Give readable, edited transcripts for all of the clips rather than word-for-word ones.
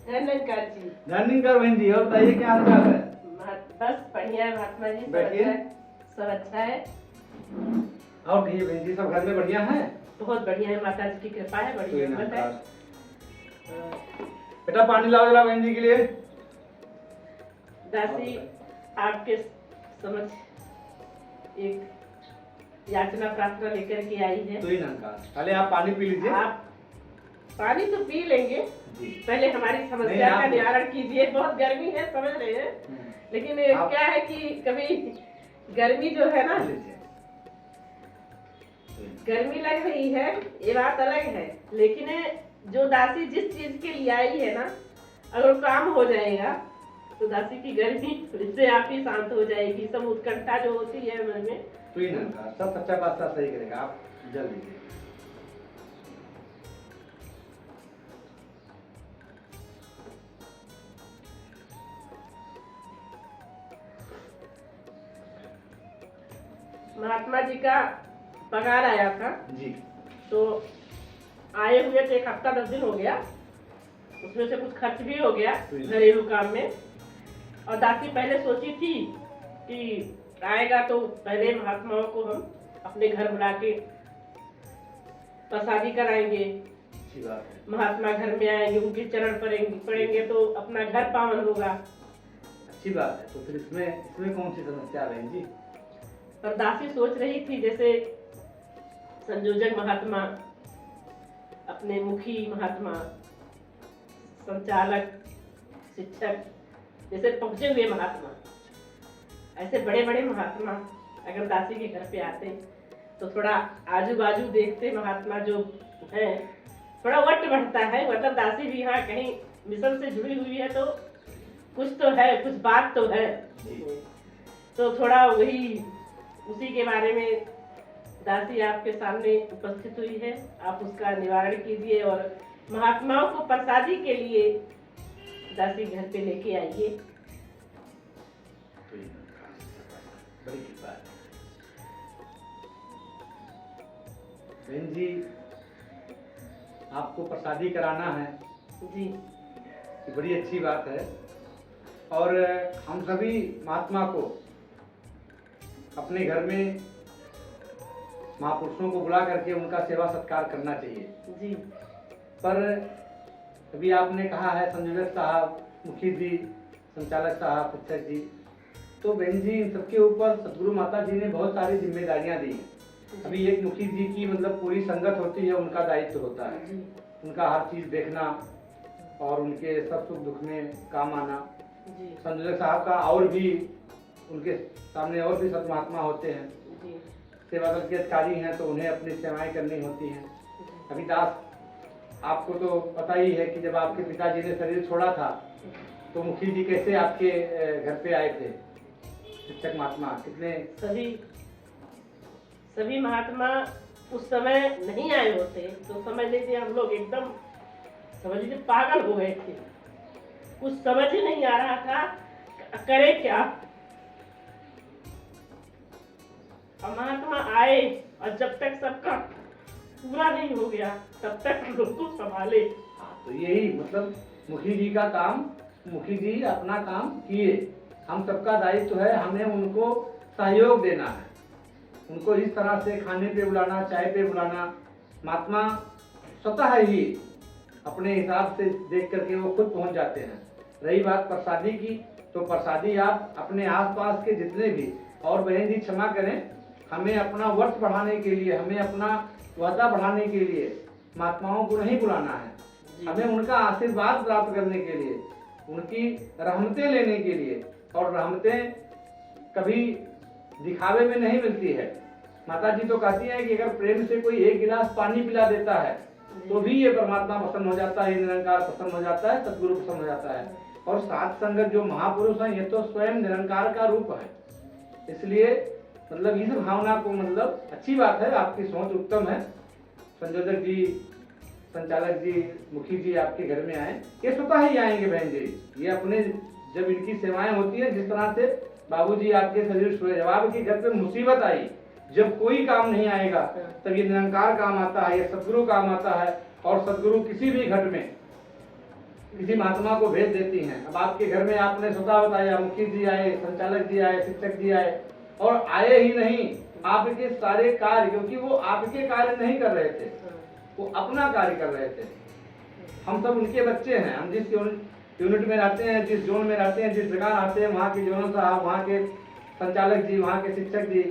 धन्यकार जी। धन्यकार बहन जी। और बताइए क्या हाल चाल है? बस बढ़िया है महात्मा जी, सब बैठिए। अच्छा है, सब अच्छा है। और कहिए बहन जी, सब घर में बढ़िया है? बहुत बढ़िया है, माता जी की कृपा है, बड़ी कोई हिम्मत है। नमस्कार। बेटा पानी लाओ जरा बहन जी के लिए। दासी आपके समक्ष एक याचना प्रार्थना लेकर के आई है। तो ही नमस्कार। पहले आप पानी पी लीजिए। आप पानी तो पी लेंगे, जी। पहले हमारी समस्या का आप- निवारण कीजिए। बहुत गर्मी है, समझ रहे हैं, लेकिन क्या है कि कभी गर्मी जो है ना, गर्मी लग रही है, ये बात अलग है, लेकिन जो दासी जिस चीज के लिए आई है ना, अगर काम हो जाएगा तो दासी की गर्मी इससे आप ही शांत हो जाएगी। सब उत्कंठा जो होती है मन में, तो ही नमस्कार। सब सच्चा बादशाह सही करेगा। आप जल लीजिए। महात्मा जी का पगार आया था जी। तो आए हुए थे, 1 हफ्ता 10 दिन हो गया, उसमें से कुछ खर्च भी हो गया घरेलू काम में। और दासी पहले सोची थी कि आएगा तो पहले महात्माओं को हम अपने घर बुला के प्रसादी कराएंगे, अच्छी बात है। महात्मा घर में आएंगे, उनके चरण पड़ेंगे तो अपना घर पावन होगा। अच्छी बात है। तो फिर इसमें कौन सी समस्या बहन जी? पर दासी सोच रही थी जैसे संयोजक महात्मा, अपने मुखी महात्मा, संचालक, शिक्षक जैसे पहुंचे हुए महात्मा, ऐसे बड़े बड़े महात्मा अगर दासी के घर पे आते तो थोड़ा आजू बाजू देखते महात्मा जो है, थोड़ा वट बढ़ता है। मतलब दासी भी यहाँ कहीं मिशन से जुड़ी हुई है तो कुछ तो है, कुछ बात तो है। तो थोड़ा वही उसी के बारे में दासी आपके सामने उपस्थित हुई है। आप उसका निवारण कीजिए और महात्माओं को प्रसादी के लिए दासी घर पे लेके आइए। बड़ी कृपा है बहन जी। आपको प्रसादी कराना है जी, ये बड़ी अच्छी बात है। और हम सभी महात्मा को अपने घर में महापुरुषों को बुला करके उनका सेवा सत्कार करना चाहिए जी। पर अभी आपने कहा है संयोजक साहब, मुखी जी, संचालक साहब, शिक्षक जी, तो बहन जी इन सबके ऊपर सदगुरु माता जी ने बहुत सारी जिम्मेदारियां दी हैं। अभी एक मुखी जी की मतलब पूरी संगत होती है, उनका दायित्व होता है उनका हर चीज देखना और उनके सब सुख दुख में काम आना। संयोजक साहब का और भी उनके सामने और भी सत महात्मा होते हैं, सेवा दल के अधिकारी हैं तो उन्हें अपनी सेवाएं करनी होती हैं। अभी दास आपको तो पता ही है कि जब आपके पिताजी ने शरीर छोड़ा था तो मुखी जी कैसे आपके घर पे आए थे। शिक्षक महात्मा कितने सभी महात्मा उस समय नहीं आए होते तो समझ लीजिए हम लोग एकदम समझ लीजिए पागल हो गए थे। कुछ समझ ही नहीं आ रहा था करे क्या। और महात्मा आए और जब तक सबका पूरा नहीं हो गया तब तक हम लोग को संभाले। तो यही मतलब मुखी जी का काम, मुखी जी अपना काम किए, हम सबका दायित्व है हमें उनको सहयोग देना है, उनको इस तरह से खाने पे बुलाना, चाय पे बुलाना। महात्मा स्वतः ही अपने हिसाब से देख करके वो खुद पहुंच जाते हैं। रही बात प्रसादी की, तो प्रसादी आप अपने आसपास के जितने भी, और बहन जी क्षमा करें, हमें अपना वर्ष बढ़ाने के लिए, हमें अपना वादा बढ़ाने के लिए महात्माओं को नहीं बुलाना है, हमें उनका आशीर्वाद प्राप्त करने के लिए, उनकी रहमतें लेने के लिए। और रहमतें कभी दिखावे में नहीं मिलती है। माता जी तो कहती है कि अगर प्रेम से कोई 1 गिलास पानी पिला देता है तो भी ये परमात्मा प्रसन्न हो जाता है, निरंकार प्रसन्न हो जाता है, सदगुरु प्रसन्न हो जाता है। और सात संगत जो महापुरुष हैं ये तो स्वयं निरंकार का रूप है। इसलिए मतलब इस भावना को मतलब अच्छी बात है, आपकी सोच उत्तम है। संयोजक जी, संचालक जी, मुखी जी आपके घर में आए, ये स्वतः ही आएंगे बहन जी। ये अपने जब इनकी सेवाएं होती है, जिस तरह से बाबूजी आपके शरीर सोए, जब आपके घर पे मुसीबत आई, जब कोई काम नहीं आएगा तब ये निरंकार काम आता है, ये सदगुरु काम आता है। और सदगुरु किसी भी घट में किसी महात्मा को भेज देती हैं। अब आपके घर में आपने स्वतः बताया मुखी जी आए, संचालक जी आए, शिक्षक जी आए, और आए ही नहीं, आपके सारे कार्य, क्योंकि वो आपके कार्य नहीं कर रहे थे, वो अपना कार्य कर रहे थे। हम सब उनके बच्चे हैं। हम जिस यूनिट में रहते हैं, जिस जोन में रहते हैं, जिस जगह रहते हैं, वहाँ के जोनल साहब, वहाँ के संचालक जी, वहाँ के शिक्षक जी,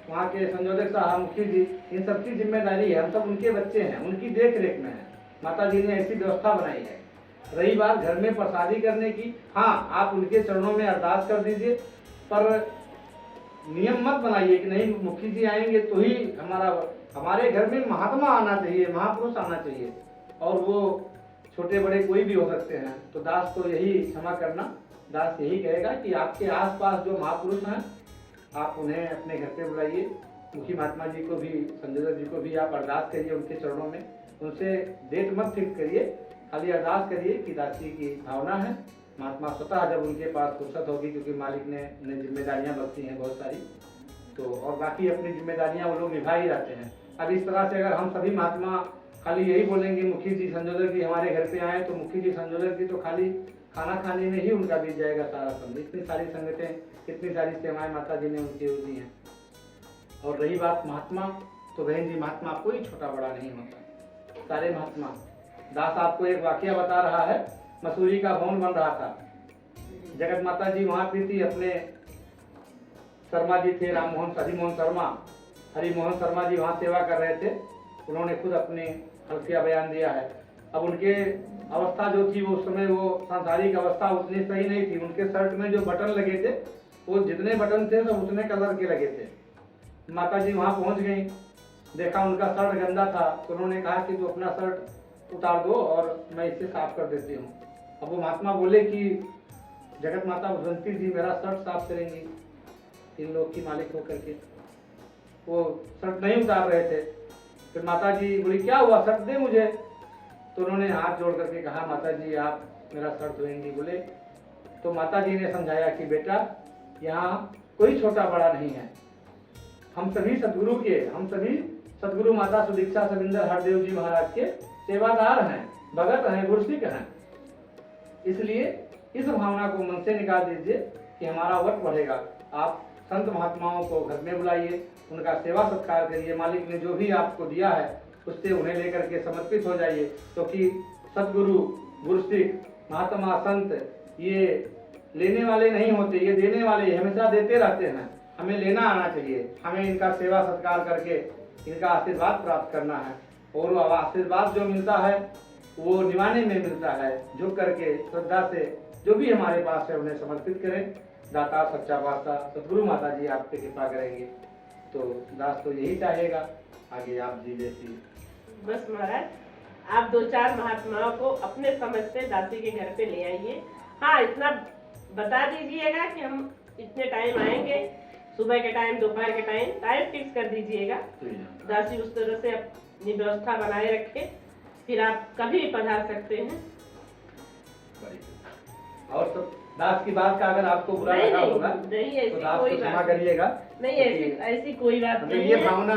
वहाँ के संयोजक साहब, मुखी जी, इन सबकी जिम्मेदारी है। हम सब उनके बच्चे हैं, उनकी देख रेख में है। माता जी ने ऐसी व्यवस्था बनाई है। रही बात घर में प्रसादी करने की, हाँ, आप उनके चरणों में अरदास कर दीजिए, पर नियम मत बनाइए कि नहीं मुखी जी आएंगे तो ही हमारे घर में महात्मा आना चाहिए, महापुरुष आना चाहिए, और वो छोटे बड़े कोई भी हो सकते हैं। तो दास तो यही क्षमा करना, दास यही कहेगा कि आपके आसपास जो महापुरुष हैं, आप उन्हें अपने घर पे बुलाइए। मुखी महात्मा जी को भी, संयोजक जी को भी आप अरदास करिए उनके चरणों में। उनसे डेट मत फिक्स करिए, खाली अरदास करिए कि दासी की भावना है। महात्मा स्वतः जब उनके पास फुर्सत होगी, क्योंकि मालिक ने उन्हें जिम्मेदारियां बख्शी हैं बहुत सारी, तो और बाकी अपनी जिम्मेदारियां वो लोग निभा ही रहते हैं। अब इस तरह से अगर हम सभी महात्मा खाली यही बोलेंगे मुखी जी संयोजक जी हमारे घर पे आए, तो मुखी जी संयोजक जी तो खाली खाना खाने में ही उनका बीत जाएगा सारा समय। इतनी सारी संगतें, इतनी सारी सेवाएं माता जी ने उनकी दी हैं। और रही बात महात्मा, तो बहन जी महात्मा कोई छोटा बड़ा नहीं होता, सारे महात्मा। दास आपको एक वाकया बता रहा है। मसूरी का भवन बन रहा था, जगत माता जी वहां पे थी, अपने शर्मा जी थे, हरिमोहन शर्मा जी वहां सेवा कर रहे थे। उन्होंने खुद अपने हल्फिया बयान दिया है। अब उनके अवस्था जो थी वो उस समय वो सांसारिक अवस्था उतनी सही नहीं थी। उनके शर्ट में जो बटन लगे थे वो जितने बटन थे सब उतने कलर के लगे थे। माता जी वहां पहुंच गई, देखा उनका शर्ट गंदा था, तो उन्होंने कहा कि तू अपना शर्ट उतार दो और मैं इसे साफ कर देती हूँ। अब वो महात्मा बोले कि जगत माता बसंती जी मेरा शर्ट साफ करेंगी, इन लोग की मालिक होकर के। वो शर्ट नहीं उतार रहे थे। फिर माता जी बोली क्या हुआ, शर्ट दे मुझे। तो उन्होंने हाथ जोड़ करके कहा माता जी आप मेरा शर्ट धोएंगी। बोले, तो माता जी ने समझाया कि बेटा यहाँ कोई छोटा बड़ा नहीं है, हम सभी सदगुरु माता सुदीक्षा सविंदर हरदेव जी महाराज के सेवादार हैं, भगत हैं, गुरसिक हैं। इसलिए इस भावना को मन से निकाल दीजिए कि हमारा वट बढ़ेगा। आप संत महात्माओं को घर में बुलाइए, उनका सेवा सत्कार करिए, मालिक ने जो भी आपको दिया है उससे उन्हें लेकर के समर्पित हो जाइए। क्योंकि सतगुरु, गुरसिक, महात्मा, संत ये लेने वाले नहीं होते, ये देने वाले हमेशा देते रहते हैं। हमें लेना आना चाहिए, हमें इनका सेवा सत्कार करके इनका आशीर्वाद प्राप्त करना है। और वो आशीर्वाद जो मिलता है वो निभाने में मिलता है। झुक करके श्रद्धा से जो भी हमारे पास है उन्हें समर्पित करें। दाता सच्चा पातशाह सतगुरु माता जी आप पे कृपा करेंगे। तो दास तो यही चाहेगा, आगे आप जी जैसी। बस महाराज आप 2-4 महात्माओं को अपने समझ से दासी के घर पे ले आइए। हाँ, इतना बता दीजिएगा कि हम इतने टाइम आएंगे, सुबह के टाइम, दोपहर के टाइम फिक्स कर दीजिएगा। दासी उस तरह से अपनी व्यवस्था बनाए रखे, फिर आप कभी भी पधार सकते हैं। और तो दास की बात का अगर आपको बुरा लगा होगा नहीं, ऐसी तो दास कोई को क्षमा बात करिएगा। नहीं, ऐसी कोई बात नहीं ये है। भावना,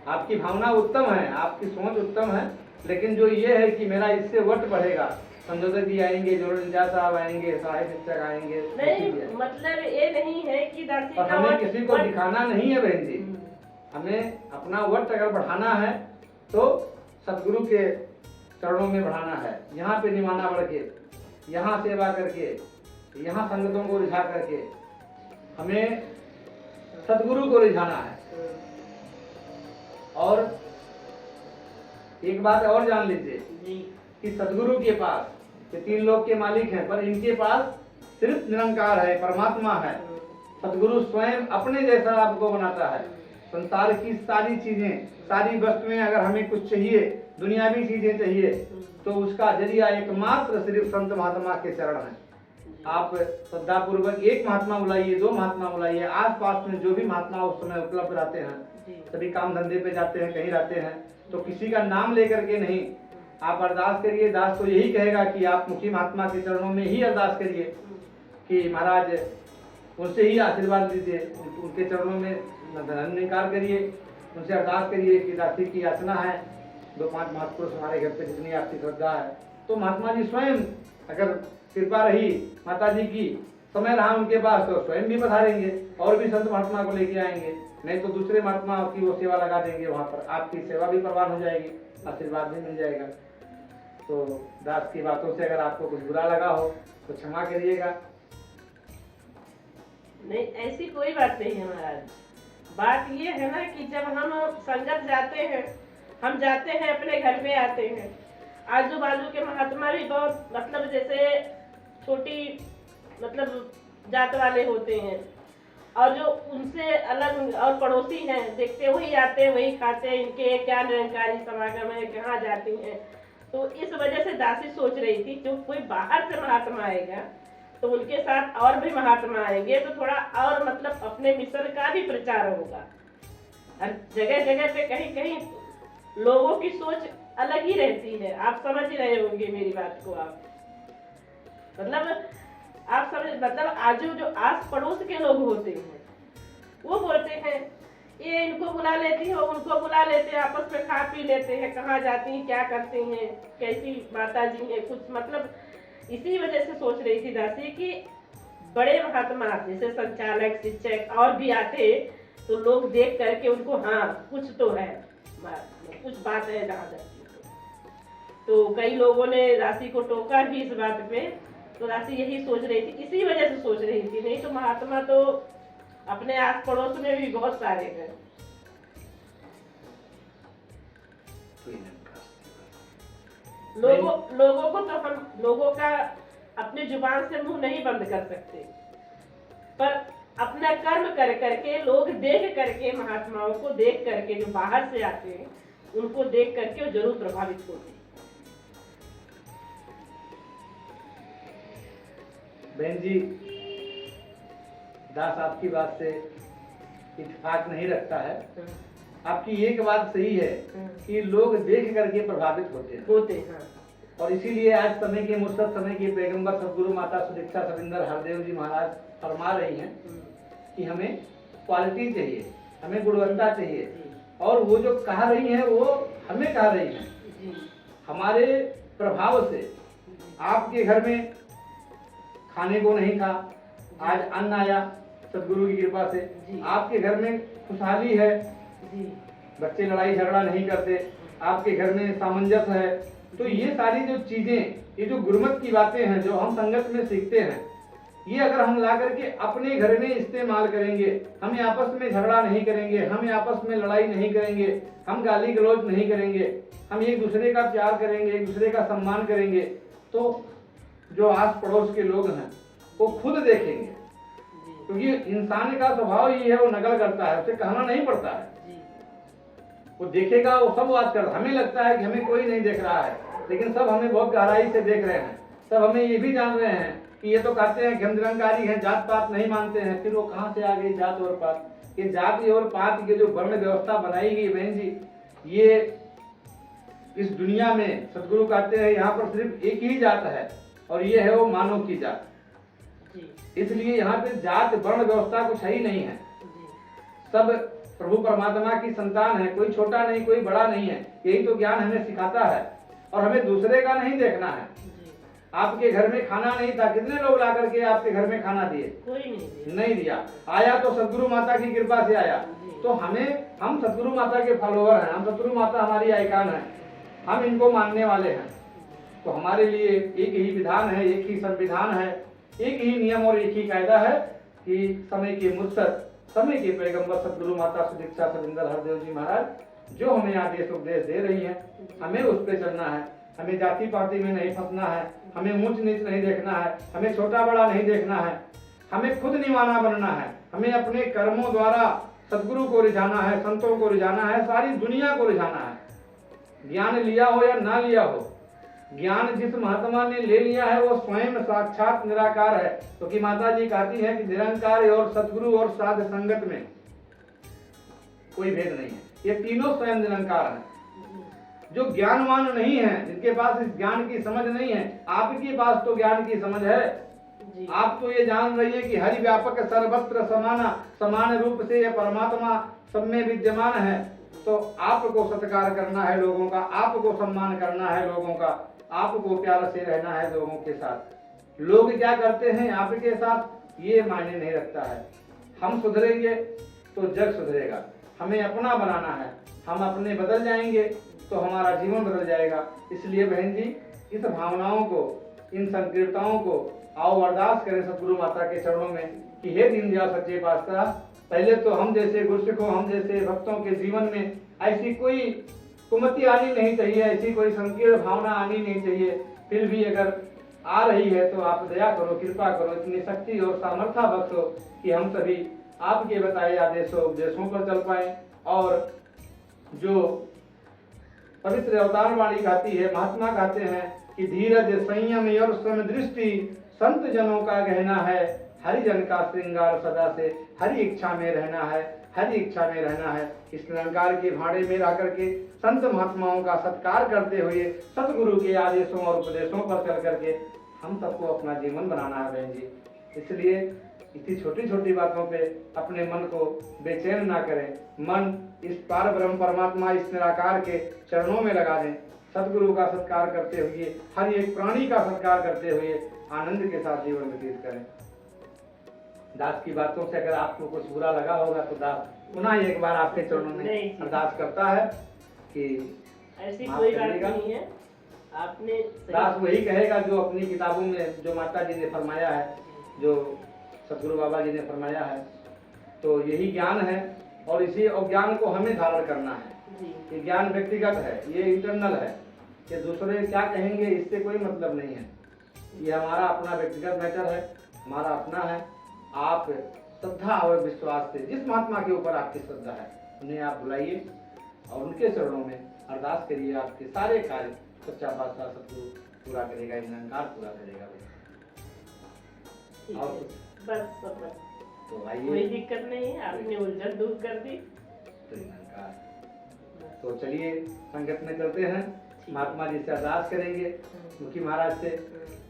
आपकी भावना उत्तम है, आपकी सोच उत्तम है, लेकिन जो ये है कि मेरा इससे वट बढ़ेगा, संयोजक जी आएंगे, जोड़ल इंचार्ज साहब आएंगे, सहायक शिक्षक आएंगे, नहीं, मतलब ये नहीं है कि दासी का हमें किसी को दिखाना नहीं है बहन जी। हमें अपना वट अगर बढ़ाना है तो सतगुरु के चरणों में बढ़ाना है। यहाँ पे निमाना बढ़ के, यहाँ सेवा करके, यहाँ संगतों को रिझा करके हमें सतगुरु को रिझाना है। और एक बात और जान लीजिए कि सतगुरु के पास ये 3 लोक के मालिक हैं, पर इनके पास सिर्फ निरंकार है, परमात्मा है। सतगुरु स्वयं अपने जैसा आपको बनाता है। संसार की सारी चीजें, सारी वस्तुएं, अगर हमें कुछ चाहिए, दुनियावी चीजें चाहिए, तो उसका जरिया एकमात्र सिर्फ संत महात्मा के चरण है। आप श्रद्धा पूर्वक एक महात्मा बुलाइए, 2 महात्मा बुलाइए, आस पास में जो भी महात्मा उस समय उपलब्ध रहते हैं, सभी काम धंधे पे जाते हैं, कहीं रहते हैं, तो किसी का नाम लेकर के नहीं, आप अरदास करिए। दास तो यही कहेगा कि आप मुखी महात्मा के चरणों में ही अरदास करिए कि महाराज उनसे ही आशीर्वाद लीजिए, उनके चरणों में धन्यकार करिए, उनसे अरदास करिए कि दासी की याचना है, 2-5 महापुरुष हमारे घर पे जितनी आपकी श्रद्धा है तो महात्मा जी स्वयं, अगर कृपा रही माता जी की, समय रहा उनके पास, तो स्वयं भी पधारेंगे और भी संत महात्मा को लेके आएंगे, नहीं तो दूसरे महात्मा की वो सेवा लगा देंगे वहाँ पर, आपकी सेवा भी प्रवान हो जाएगी, आशीर्वाद भी मिल जाएगा। तो दास की बातों से अगर आपको कुछ बुरा लगा हो तो क्षमा करिएगा। नहीं, ऐसी कोई बात नहीं है महाराज। बात ये है ना कि जब हम संगत जाते हैं, हम जाते हैं अपने घर में आते हैं, आजू बाजू के महात्मा भी बहुत मतलब जैसे छोटी मतलब जात वाले होते हैं, और जो उनसे अलग और पड़ोसी हैं, देखते वही आते हैं वही खाते हैं, इनके क्या निरंकारी समागम है, कहाँ जाती हैं। तो इस वजह से दासी सोच रही थी जो कोई बाहर से महात्मा आएगा तो उनके साथ और भी महात्मा आएंगे तो थोड़ा और मतलब अपने मिशन का भी प्रचार होगा। हर जगह जगह पे कहीं कहीं लोगों की सोच अलग ही रहती है, आप समझ रहे होंगे मेरी बात को। आप मतलब आजू जो आस पड़ोस के लोग होते हैं वो बोलते हैं ये इनको बुला लेती हो, उनको बुला लेते हैं, आपस में खा पी लेते हैं, कहाँ जाती हैं, क्या करती हैं, कैसी माता जी है, कुछ मतलब इसी वजह से सोच रही थी दासी कि बड़े महात्मा जैसे संचालक शिक्षक और भी आते तो लोग देख करके उनको हाँ कुछ तो है, कुछ बात है जहाँ जाती तो कई लोगों ने राशि को टोका भी इस बात पे। तो राशि यही सोच रही थी, इसी वजह से सोच रही थी, नहीं तो महात्मा तो अपने आस पड़ोस में भी बहुत सारे हैं। लोगों को तो हम लोगों का अपनी जुबान से मुंह नहीं बंद कर सकते, पर अपना कर्म कर करके लोग देख करके, महात्माओं को देख करके जो बाहर से आते हैं उनको देख करके वो जरूर प्रभावित होते हैं। बहन जी, दास आपकी बात से इत्तेफाक नहीं रखता है। आपकी एक बात सही है कि लोग देख करके प्रभावित होते हैं। और इसीलिए आज समय के मुर्शद, समय के पैगंबर सदगुरु माता सुदीक्षा सविंदर हरदेव जी महाराज फरमा रही हैं कि हमें क्वालिटी चाहिए, हमें गुणवत्ता चाहिए, और वो जो कह रही हैं वो हमें कह रही हैं। हमारे प्रभाव से आपके घर में खाने को नहीं था, आज अन्न आया सदगुरु की कृपा से, आपके घर में खुशहाली है, बच्चे लड़ाई झगड़ा नहीं करते, आपके घर में सामंजस्य है। तो ये सारी जो चीजें, ये जो गुरुमत की बातें हैं जो हम संगत में सीखते हैं, ये अगर हम ला करके अपने घर में इस्तेमाल करेंगे, हम आपस में झगड़ा नहीं करेंगे, हम आपस में लड़ाई नहीं करेंगे, हम गाली गलौज नहीं करेंगे, हम एक दूसरे का प्यार करेंगे, एक दूसरे का सम्मान करेंगे, तो जो आस पड़ोस के लोग हैं वो खुद देखेंगे। क्योंकि इंसान का स्वभाव ये है, वो नकल करता है, उसे कहना नहीं पड़ता है, वो देखेगा, वो सब बात करता। हमें लगता है कि हमें कोई नहीं देख रहा है, लेकिन सब हमें बहुत गहराई से देख रहे हैं, सब हमें ये भी जान रहे हैं कि ये तो कहते हैं कि हम निरंकारी हैं, जात पात नहीं मानते हैं। फिर वो कहाँ से आ गई जात और पात? ये जाति और पात की जो वर्ण व्यवस्था बनाई गई बहन जी, ये इस दुनिया में सदगुरु कहते हैं यहाँ पर सिर्फ एक ही जात है, और ये है वो मानव की जात। इसलिए यहाँ पे जात वर्ण व्यवस्था कुछ है ही नहीं है, सब प्रभु परमात्मा की संतान है, कोई छोटा नहीं कोई बड़ा नहीं है। यही तो ज्ञान हमें सिखाता है, और हमें दूसरे का नहीं देखना है। आपके घर में खाना नहीं था, कितने लोग ला करके आपके घर में खाना दिए? कोई नहीं दिया। आया तो सदगुरु माता की कृपा से आया। तो हम सदगुरु माता के फॉलोअर हैं, हम सदगुरु माता हमारी आइकॉन है, हम इनको मानने वाले हैं। तो हमारे लिए एक ही विधान है, एक ही संविधान है, एक ही नियम और एक ही कायदा है कि समय के मुर्शद, समय के पैगंबर सदगुरु माता सुदीक्षा सविंदर हरदेव जी महाराज जो हमें आदेश उपदेश दे रही हैं, हमें उस पर चलना है। हमें जाति पाति में नहीं फंसना है, हमें ऊंच नीच नहीं देखना है, हमें छोटा बड़ा नहीं देखना है, हमें खुद निवाना बनना है। हमें अपने कर्मों द्वारा सदगुरु को रिझाना है, संतों को रिझाना है, सारी दुनिया को रिझाना है। ज्ञान लिया हो या ना लिया हो, ज्ञान जिस महात्मा ने ले लिया है वो स्वयं साक्षात निराकार है। क्योंकि माता जी कहती है कि निरंकार और सदगुरु और साध संगत में कोई भेद नहीं है, ये तीनों स्वयं निरंकार है। जो ज्ञानवान नहीं है, जिनके पास इस ज्ञान की समझ नहीं है, आपके पास तो ज्ञान की समझ है। आप तो ये जान रही है कि हरि व्यापक सर्वत्र समाना, समान रूप से यह परमात्मा सब में विद्यमान है। तो आपको सत्कार करना है लोगों का, आपको सम्मान करना है लोगों का, आपको प्यार से रहना है लोगों के साथ। लोग क्या करते हैं आपके साथ ये मायने नहीं रखता है। हम सुधरेंगे तो जग सुधरेगा, हमें अपना बनाना है। हम अपने बदल जाएंगे तो हमारा जीवन बदल जाएगा। इसलिए बहन जी, इस भावनाओं को, इन संकीर्णताओं को आओ अरदास करें सतगुरु माता के चरणों में कि हे दीनदयाल सच्चे पातशाह, पहले तो हम जैसे गुरसिखों, हम जैसे भक्तों के जीवन में ऐसी कोई कुमति आनी नहीं चाहिए, ऐसी कोई संकीर्ण भावना आनी नहीं चाहिए। फिर भी अगर आ रही है तो आप दया करो, कृपा करो, इतनी शक्ति और सामर्थ्य बख्शो कि हम सभी आपके बताए आदेशों उपदेशों पर चल पाए। और जो पवित्र अवतार वाणी गाती है, महात्मा गाते हैं कि धीरज संयम और समदृष्टि संत जनों का गहना है, हरिजन का श्रृंगार सदा से हरि इच्छा में रहना है, हरि इच्छा में रहना है। इस निरंकार के भाड़े में रह करके संत महात्माओं का सत्कार करते हुए सतगुरु के आदेशों और उपदेशों पर चल करके हम सबको अपना जीवन बनाना है बहन जी। इसलिए इतनी छोटी छोटी बातों पे अपने मन को बेचैन ना करें, मन इस पार ब्रह्म परमात्मा, इस निराकार के चरणों में लगा दें। सतगुरु का सत्कार करते हुए, हर एक प्राणी का सत्कार करते हुए आनंद के साथ जीवन व्यतीत करें। दास की बातों से अगर आपको कुछ बुरा लगा होगा तो दास पुनः एक बार आपके चरणों में अरदास करता है कि ऐसी कोई बात नहीं है। आपने दास वही कहेगा जो अपनी किताबों में, जो माता जी ने फरमाया है, जो सतगुरु बाबा जी ने फरमाया है, तो यही ज्ञान है। और इसी ज्ञान को हमें धारण करना है। ये ज्ञान व्यक्तिगत है, ये इंटरनल है, ये दूसरे क्या कहेंगे इससे कोई मतलब नहीं है। ये हमारा अपना व्यक्तिगत मैटर है, हमारा अपना है। आप श्रद्धा और विश्वास से जिस महात्मा के ऊपर आपकी श्रद्धा है उन्हें आप बुलाइए और उनके चरणों में अरदास करिए। आपके सारे कार्य सच्चा पातशाह सतगुरु पूरा करेगा, निरंकार पूरा करेगा। और बस तो कोई आइए, दिक्कत नहीं है, आपने उलझन दूर कर दी। तो चलिए संगत में चलते हैं, महात्मा जी से अरदास करेंगे, मुखी महाराज से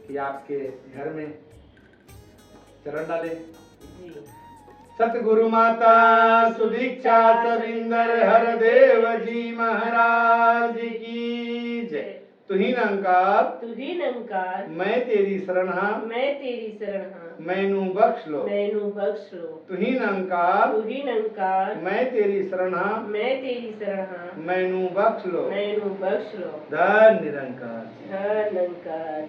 कि आपके घर में चरण डाले। सतगुरु माता सुदीक्षा सविंदर हरदेव जी महाराज की जय। तुही निरंकार, तुही निरंकार, मैं तेरी शरण हाँ, मैं तेरी शरण हाँ, मैनू बख्श लो, मैनू बख्श लो। तुही निरंकार, तुही निरंकार, मैं तेरी शरण हाँ, मैं तेरी शरण हाँ, मैनू बख्श लो, मैनू बख्श लो। धन निरंकार। धन निरंकार।